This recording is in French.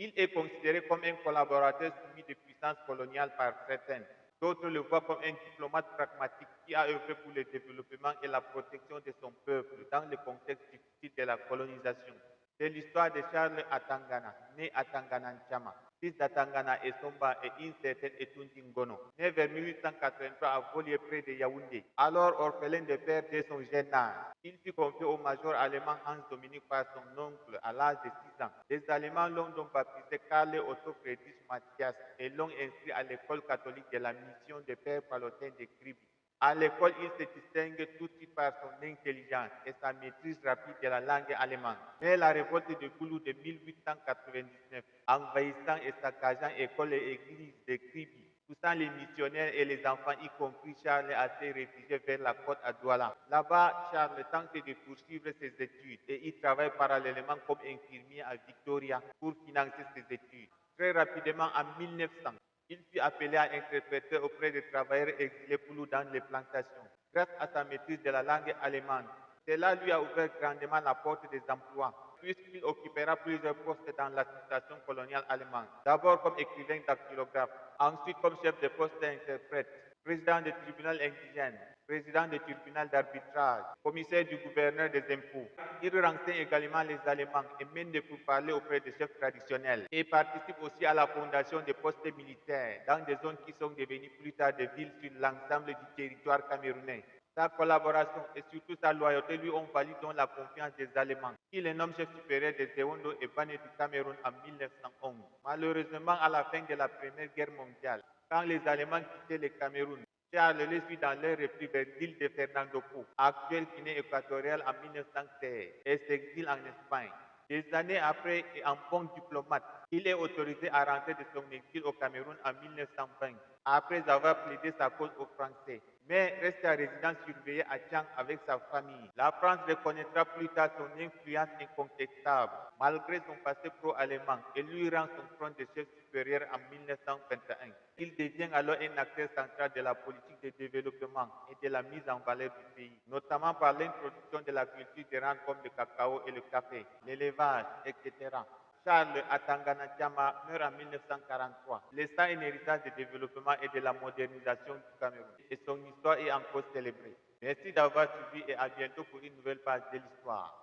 Il est considéré comme un collaborateur soumis de puissance coloniale par certains. D'autres le voient comme un diplomate pragmatique qui a œuvré pour le développement et la protection de son peuple dans le contexte difficile de la colonisation. C'est l'histoire de Charles Atangana, né à Tangananchama, fils d'Atangana et Somba et une certaine Etundi Ngono, né vers 1883 à Volier près de Yaoundé. Alors orphelin de père dès son jeune âge, il fut confié au major allemand Hans Dominique par son oncle à l'âge de 6 ans. Les Allemands l'ont donc baptisé Karl Otto Friedrich Matthias et l'ont inscrit à l'école catholique de la mission de Père Palotin de Kribi. À l'école, il se distingue tout de suite par son intelligence et sa maîtrise rapide de la langue allemande. Mais la révolte de Goulou de 1899, envahissant et saccageant école et église de Kribi, poussant les missionnaires et les enfants, y compris Charles, à se réfugier vers la côte à Douala. Là-bas, Charles tente de poursuivre ses études et il travaille parallèlement comme infirmier à Victoria pour financer ses études. Très rapidement, en 1900, il fut appelé à interpréter auprès des travailleurs exilés Poulou dans les plantations. Grâce à sa maîtrise de la langue allemande, cela lui a ouvert grandement la porte des emplois, puisqu'il occupera plusieurs postes dans l'administration coloniale allemande. D'abord comme écrivain dactylographe, ensuite comme chef de poste interprète, président du tribunal indigène, président du tribunal d'arbitrage, commissaire du gouverneur des impôts. Il renseigne également les Allemands et mène des pourparlers auprès des chefs traditionnels et participe aussi à la fondation des postes militaires dans des zones qui sont devenues plus tard des villes sur l'ensemble du territoire camerounais. Sa collaboration et surtout sa loyauté lui ont valu donc la confiance des Allemands, qui les nomment chef supérieur des Ewondo et Bané du Cameroun en 1911. Malheureusement, à la fin de la Première Guerre mondiale, quand les Allemands quittaient le Cameroun, Charles les suit dans leur repli vers l'île de Fernando-Po, actuelle Guinée équatoriale en 1916, et s'exile en Espagne. Des années après, et en bon diplomate, il est autorisé à rentrer de son exil au Cameroun en 1920, après avoir plaidé sa cause aux Français, mais reste à résidence surveillée à Tchang avec sa famille. La France reconnaîtra plus tard son influence incontestable, malgré son passé pro-allemand, et lui rend son trône de chef supérieur en 1921. Il devient alors un acteur central de la politique de développement et de la mise en valeur du pays, notamment par l'introduction de la culture des rentes comme le cacao et le café, l'élevage, etc. Charles Atangana Diama meurt en 1943, laissant un héritage de développement et de la modernisation du Cameroun. Et son histoire est encore célébrée. Merci d'avoir suivi et à bientôt pour une nouvelle page de l'histoire.